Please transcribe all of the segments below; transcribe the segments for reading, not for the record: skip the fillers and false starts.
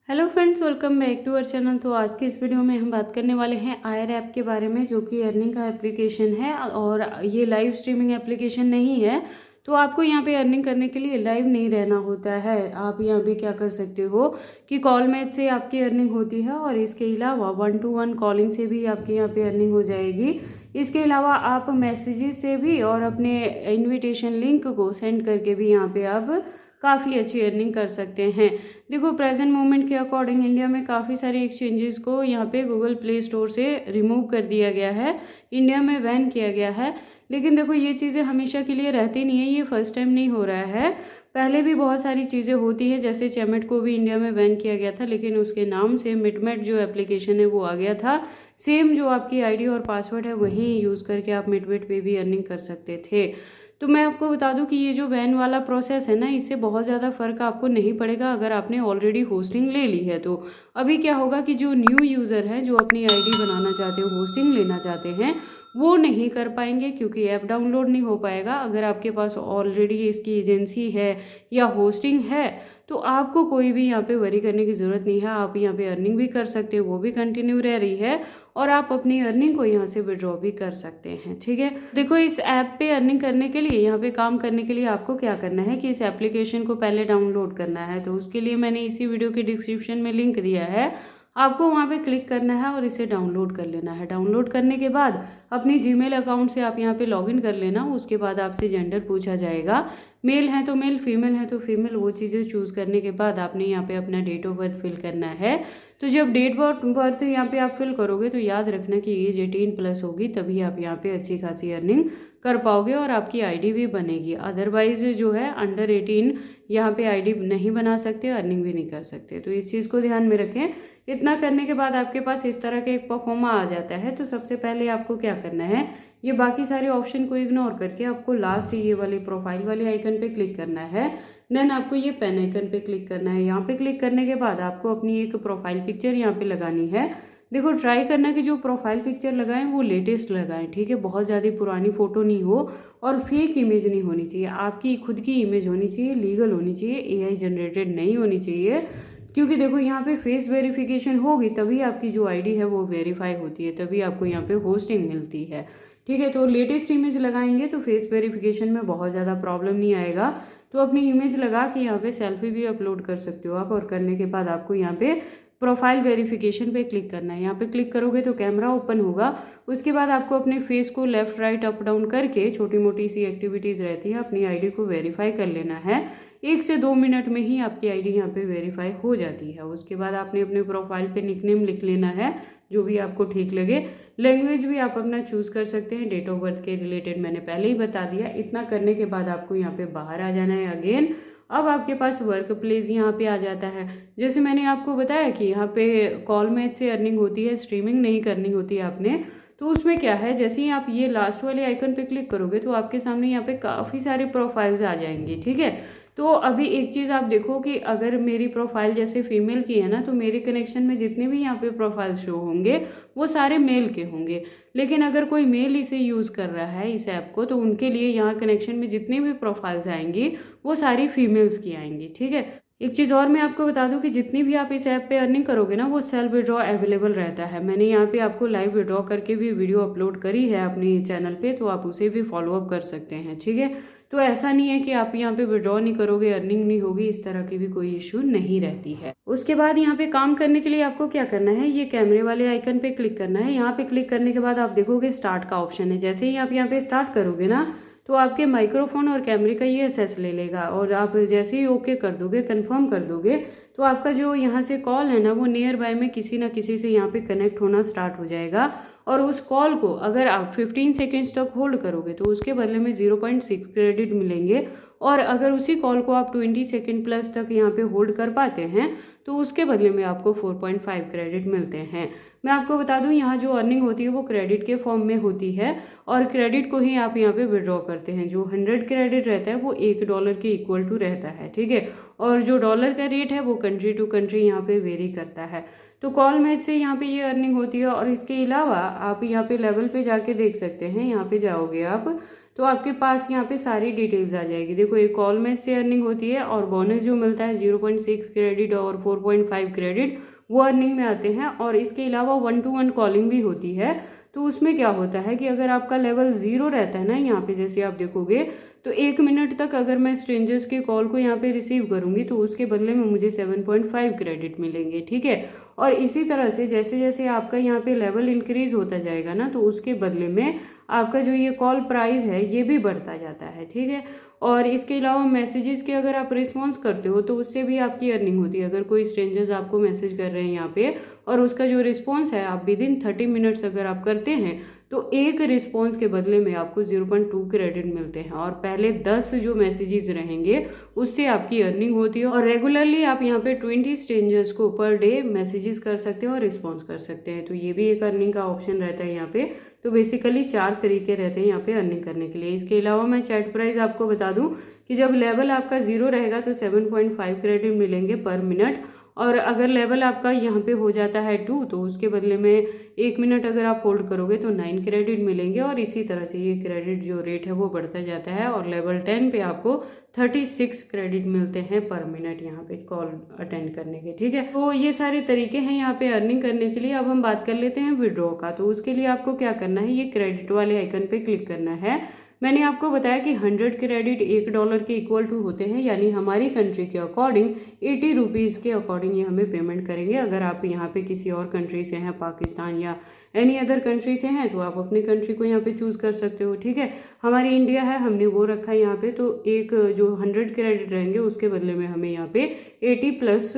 Hello friends, welcome back to our channel. तो आज की इस वीडियो में हम बात करने वाले हैं आयर ऐप के बारे में, जो कि अर्निंग का एप्लीकेशन है और ये लाइव स्ट्रीमिंग एप्लीकेशन नहीं है। तो आपको यहाँ पे अर्निंग करने के लिए लाइव नहीं रहना होता है। आप यहाँ पे क्या कर सकते हो कि कॉल मैच से आपकी अर्निंग होती है और इसके अलावा 1-to-1 कॉलिंग से भी आपके यहाँ पे अर्निंग हो जाएगी। इसके अलावा आप मैसेजेस से भी और अपने इन्विटेशन लिंक को सेंड करके भी यहाँ पे आप काफ़ी अच्छी अर्निंग कर सकते हैं। देखो, प्रेजेंट मोमेंट के अकॉर्डिंग इंडिया में काफ़ी सारी एक्सचेंजेस को यहाँ पे गूगल प्ले स्टोर से रिमूव कर दिया गया है, इंडिया में बैन किया गया है। लेकिन देखो, ये चीज़ें हमेशा के लिए रहती नहीं है, ये फर्स्ट टाइम नहीं हो रहा है। पहले भी बहुत सारी चीज़ें होती है, जैसे चैमेट को भी इंडिया में बैन किया गया था, लेकिन उसके नाम से मिटमेट जो एप्लीकेशन है वो आ गया था। सेम जो आपकी आईडी और पासवर्ड है वही यूज़ करके आप मिटमेट पे भी अर्निंग कर सकते थे। तो मैं आपको बता दूं कि ये जो बैन वाला प्रोसेस है ना, इससे बहुत ज़्यादा फ़र्क आपको नहीं पड़ेगा अगर आपने ऑलरेडी होस्टिंग ले ली है। तो अभी क्या होगा कि जो न्यू यूज़र है, जो अपनी आईडी बनाना चाहते हो, होस्टिंग लेना चाहते हैं, वो नहीं कर पाएंगे क्योंकि ऐप डाउनलोड नहीं हो पाएगा। अगर आपके पास ऑलरेडी इसकी एजेंसी है या होस्टिंग है तो आपको कोई भी यहाँ पे वरी करने की ज़रूरत नहीं है। आप यहाँ पे अर्निंग भी कर सकते हो, वो भी कंटिन्यू रह रही है, और आप अपनी अर्निंग को यहाँ से विड्रॉ भी कर सकते हैं। ठीक है, देखो, इस ऐप पे अर्निंग करने के लिए, यहाँ पे काम करने के लिए आपको क्या करना है कि इस एप्लीकेशन को पहले डाउनलोड करना है। तो उसके लिए मैंने इसी वीडियो के डिस्क्रिप्शन में लिंक दिया है, आपको वहाँ पे क्लिक करना है और इसे डाउनलोड कर लेना है। डाउनलोड करने के बाद अपनी जीमेल अकाउंट से आप यहाँ पे लॉगिन कर लेना। उसके बाद आपसे जेंडर पूछा जाएगा, मेल है तो मेल, फीमेल है तो फीमेल। वो चीज़ें चूज़ करने के बाद आपने यहाँ पे अपना डेट ऑफ बर्थ फिल करना है। तो जब डेट ऑफ बर्थ यहाँ पे आप फिल करोगे तो याद रखना कि एज 18+ होगी, तभी आप यहाँ पे अच्छी खासी अर्निंग कर पाओगे और आपकी आईडी भी बनेगी। अदरवाइज जो है अंडर 18 यहाँ पे आईडी नहीं बना सकते, अर्निंग भी नहीं कर सकते। तो इस चीज़ को ध्यान में रखें। इतना करने के बाद आपके पास इस तरह का एक परफॉर्मा आ जाता है। तो सबसे पहले आपको क्या करना है, ये बाकी सारे ऑप्शन को इग्नोर करके आपको लास्ट ये वाली प्रोफाइल वाले आइकन पे क्लिक करना है। देन आपको ये पेन आइकन पे क्लिक करना है। यहाँ पे क्लिक करने के बाद आपको अपनी एक प्रोफाइल पिक्चर यहाँ पे लगानी है। देखो, ट्राई करना कि जो प्रोफाइल पिक्चर लगाएं वो लेटेस्ट लगाएं, ठीक है। बहुत ज़्यादा पुरानी फ़ोटो नहीं हो और फेक इमेज नहीं होनी चाहिए, आपकी खुद की इमेज होनी चाहिए, लीगल होनी चाहिए, एआई जनरेटेड नहीं होनी चाहिए। क्योंकि देखो, यहाँ पे फेस वेरिफिकेशन होगी तभी आपकी जो आईडी है वो वेरीफाई होती है, तभी आपको यहाँ पे होस्टिंग मिलती है। ठीक है, तो लेटेस्ट इमेज लगाएंगे तो फेस वेरिफिकेशन में बहुत ज़्यादा प्रॉब्लम नहीं आएगा। तो अपनी इमेज लगा के यहाँ पे सेल्फी भी अपलोड कर सकते हो आप। और करने के बाद आपको यहाँ पे प्रोफाइल वेरिफिकेशन पे क्लिक करना है। यहाँ पे क्लिक करोगे तो कैमरा ओपन होगा। उसके बाद आपको अपने फेस को लेफ्ट राइट अप डाउन करके, छोटी मोटी सी एक्टिविटीज़ रहती है, अपनी आईडी को वेरीफाई कर लेना है। 1 से 2 मिनट में ही आपकी आईडी यहाँ पे वेरीफाई हो जाती है। उसके बाद आपने अपने प्रोफाइल पे निकनेम लिख लेना है, जो भी आपको ठीक लगे। लैंग्वेज भी आप अपना चूज़ कर सकते हैं। डेट ऑफ बर्थ के रिलेटेड मैंने पहले ही बता दिया। इतना करने के बाद आपको यहाँ पे बाहर आ जाना है अगेन। अब आपके पास वर्क प्लेस यहाँ पे आ जाता है। जैसे मैंने आपको बताया कि यहाँ पे कॉल मैच से अर्निंग होती है, स्ट्रीमिंग नहीं करनी होती है आपने। तो उसमें क्या है, जैसे ही आप ये लास्ट वाले आइकन पे क्लिक करोगे तो आपके सामने यहाँ पे काफ़ी सारे प्रोफाइल्स आ जाएंगी। ठीक है, तो अभी एक चीज़ आप देखो कि अगर मेरी प्रोफाइल जैसे फीमेल की है ना, तो मेरे कनेक्शन में जितने भी यहाँ पे प्रोफाइल शो होंगे वो सारे मेल के होंगे। लेकिन अगर कोई मेल इसे यूज़ कर रहा है इस ऐप को, तो उनके लिए यहाँ कनेक्शन में जितनी भी प्रोफाइल्स आएंगी वो सारी फीमेल्स की आएंगी। ठीक है, एक चीज़ और मैं आपको बता दूं कि जितनी भी आप इस ऐप पे अर्निंग करोगे ना, वो सेल्फ विड्रॉ अवेलेबल रहता है। मैंने यहाँ पे आपको लाइव विड्रॉ करके भी वीडियो अपलोड करी है अपने चैनल पे, तो आप उसे भी फॉलो अप कर सकते हैं। ठीक है, तो ऐसा नहीं है कि आप यहाँ पे विड्रॉ नहीं करोगे अर्निंग नहीं होगी, इस तरह की भी कोई इशू नहीं रहती है। उसके बाद यहाँ पे काम करने के लिए आपको क्या करना है, ये कैमरे वाले आइकन पे क्लिक करना है। यहाँ पे क्लिक करने के बाद आप देखोगे स्टार्ट का ऑप्शन है। जैसे ही आप यहाँ पे स्टार्ट करोगे ना, तो आपके माइक्रोफोन और कैमरे का ये असेस ले लेगा, और आप जैसे ही ओके कर दोगे, कंफर्म कर दोगे, तो आपका जो यहाँ से कॉल है ना, वो नियर बाय में किसी ना किसी से यहाँ पे कनेक्ट होना स्टार्ट हो जाएगा। और उस कॉल को अगर आप 15 सेकेंड्स तक होल्ड करोगे तो उसके बदले में 0.6 क्रेडिट मिलेंगे। और अगर उसी कॉल को आप 20 सेकेंड प्लस तक यहाँ पे होल्ड कर पाते हैं तो उसके बदले में आपको 4.5 क्रेडिट मिलते हैं। मैं आपको बता दूं, यहाँ जो अर्निंग होती है वो क्रेडिट के फॉर्म में होती है, और क्रेडिट को ही आप यहाँ पे विड्रॉ करते हैं। जो 100 क्रेडिट रहता है वो $1 के इक्वल टू रहता है। ठीक है, और जो डॉलर का रेट है वो कंट्री टू कंट्री यहाँ पे वेरी करता है। तो कॉल मैच से यहाँ पे ये अर्निंग होती है। और इसके अलावा आप यहाँ पे लेवल पे जाके देख सकते हैं। यहाँ पे जाओगे आप तो आपके पास यहाँ पे सारी डिटेल्स आ जाएगी। देखो एक कॉल में से अर्निंग होती है और बोनस जो मिलता है 0.6 क्रेडिट और 4.5 क्रेडिट वो अर्निंग में आते हैं। और इसके अलावा 1-to-1 कॉलिंग भी होती है। तो उसमें क्या होता है कि अगर आपका लेवल 0 रहता है ना, यहाँ पे जैसे आप देखोगे तो 1 मिनट तक अगर मैं स्ट्रेंजर्स के कॉल को यहाँ पे रिसीव करूँगी तो उसके बदले में मुझे 7.5 क्रेडिट मिलेंगे, ठीक है। और इसी तरह से जैसे जैसे आपका यहाँ पे लेवल इंक्रीज होता जाएगा ना, तो उसके बदले में आपका जो ये कॉल प्राइस है ये भी बढ़ता जाता है, ठीक है। और इसके अलावा मैसेजेस के अगर आप रिस्पॉन्स करते हो तो उससे भी आपकी अर्निंग होती है। अगर कोई स्ट्रेंजर्स आपको मैसेज कर रहे हैं यहाँ पे और उसका जो रिस्पॉन्स है आप विदिन 30 मिनट्स अगर आप करते हैं तो एक रिस्पॉन्स के बदले में आपको 0.2 क्रेडिट मिलते हैं। और पहले 10 जो मैसेजेस रहेंगे उससे आपकी अर्निंग होती है। और रेगुलरली आप यहाँ पे 20 स्ट्रेंजर्स को पर डे मैसेजेस कर सकते हो और रिस्पॉन्स कर सकते हैं। तो ये भी एक अर्निंग का ऑप्शन रहता है यहाँ पे। तो बेसिकली 4 तरीके रहते हैं यहाँ पे अर्निंग करने के लिए। इसके अलावा मैं चैट प्राइस आपको बता दूं कि जब लेवल आपका 0 रहेगा तो 7.5 क्रेडिट मिलेंगे पर मिनट। और अगर लेवल आपका यहाँ पे हो जाता है 2 तो उसके बदले में 1 मिनट अगर आप होल्ड करोगे तो 9 क्रेडिट मिलेंगे। और इसी तरह से ये क्रेडिट जो रेट है वो बढ़ता जाता है। और लेवल 10 पे आपको 36 क्रेडिट मिलते हैं पर मिनट यहाँ पे कॉल अटेंड करने के, ठीक है। तो ये सारे तरीके हैं यहाँ पे अर्निंग करने के लिए। अब हम बात कर लेते हैं विड्रॉ का। तो उसके लिए आपको क्या करना है, ये क्रेडिट वाले आइकन पे क्लिक करना है। मैंने आपको बताया कि 100 क्रेडिट $1 के इक्वल टू होते हैं, यानी हमारी कंट्री के अकॉर्डिंग 80 रुपीज़ के अकॉर्डिंग ये हमें पेमेंट करेंगे। अगर आप यहाँ पे किसी और कंट्री से हैं, पाकिस्तान या एनी अदर कंट्री से हैं, तो आप अपनी कंट्री को यहाँ पे चूज़ कर सकते हो, ठीक है। हमारी इंडिया है, हमने वो रखा है यहाँ पे। तो एक जो 100 क्रेडिट रहेंगे उसके बदले में हमें यहाँ पे 80+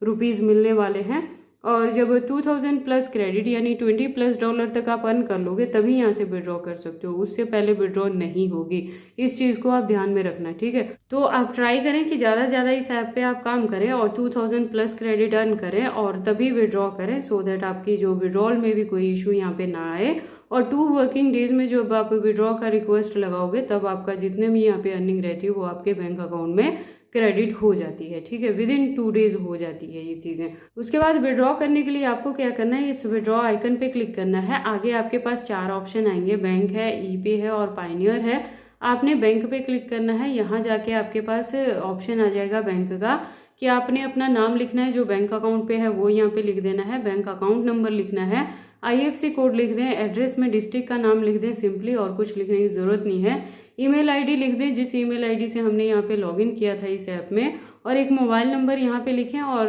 रुपीज़ मिलने वाले हैं। और जब 2000+ क्रेडिट यानी $20+ तक आप अर्न कर लोगे तभी यहाँ से विड्रॉ कर सकते हो, उससे पहले विड्रॉ नहीं होगी। इस चीज़ को आप ध्यान में रखना, ठीक है। तो आप ट्राई करें कि ज़्यादा से ज़्यादा इस ऐप पे आप काम करें और 2000+ क्रेडिट अर्न करें और तभी विड्रॉ करें, सो दैट आपकी जो विड्रॉल में भी कोई इशू यहाँ पे ना आए। और 2 वर्किंग डेज में जब आप विड्रॉ का रिक्वेस्ट लगाओगे तब आपका जितने भी यहाँ पे अर्निंग रहती है वो आपके बैंक अकाउंट में क्रेडिट हो जाती है, ठीक है। विदिन 2 डेज हो जाती है ये चीज़ें। उसके बाद विड्रॉ करने के लिए आपको क्या करना है, इस विड्रॉ आइकन पे क्लिक करना है। आगे आपके पास 4 ऑप्शन आएंगे, बैंक है, ईपे है और पायनियर है। आपने बैंक पे क्लिक करना है। यहाँ जाके आपके पास ऑप्शन आ जाएगा बैंक का कि आपने अपना नाम लिखना है, जो बैंक अकाउंट पे है वो यहाँ पे लिख देना है, बैंक अकाउंट नंबर लिखना है, IFSC कोड लिख दें, एड्रेस में डिस्ट्रिक्ट का नाम लिख दें सिंपली, और कुछ लिखने की ज़रूरत नहीं है। ईमेल आईडी लिख दें, जिस ईमेल आईडी से हमने यहाँ पे लॉगिन किया था इस ऐप में, और एक मोबाइल नंबर यहाँ पे लिखें। और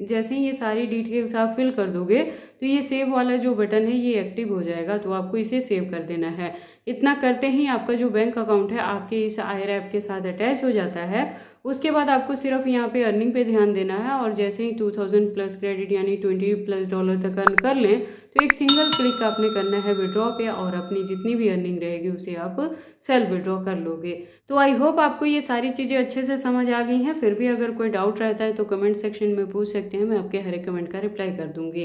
जैसे ही ये सारी डिटेल्स आप फिल कर दोगे तो ये सेव वाला जो बटन है ये एक्टिव हो जाएगा, तो आपको इसे सेव कर देना है। इतना करते ही आपका जो बैंक अकाउंट है आपके इस आयर ऐप के साथ अटैच हो जाता है। उसके बाद आपको सिर्फ यहाँ पे अर्निंग पे ध्यान देना है। और जैसे ही 2000+ क्रेडिट यानी $20+ तक अर्न कर लें तो एक सिंगल क्लिक आपने करना है विड्रॉ पे, और अपनी जितनी भी अर्निंग रहेगी उसे आप सेल्फ विड्रॉ कर लोगे। तो आई होप आपको ये सारी चीज़ें अच्छे से समझ आ गई हैं। फिर भी अगर कोई डाउट रहता है तो कमेंट सेक्शन में पूछ सकते हैं, मैं आपके हर एक कमेंट का रिप्लाई कर दूंगी।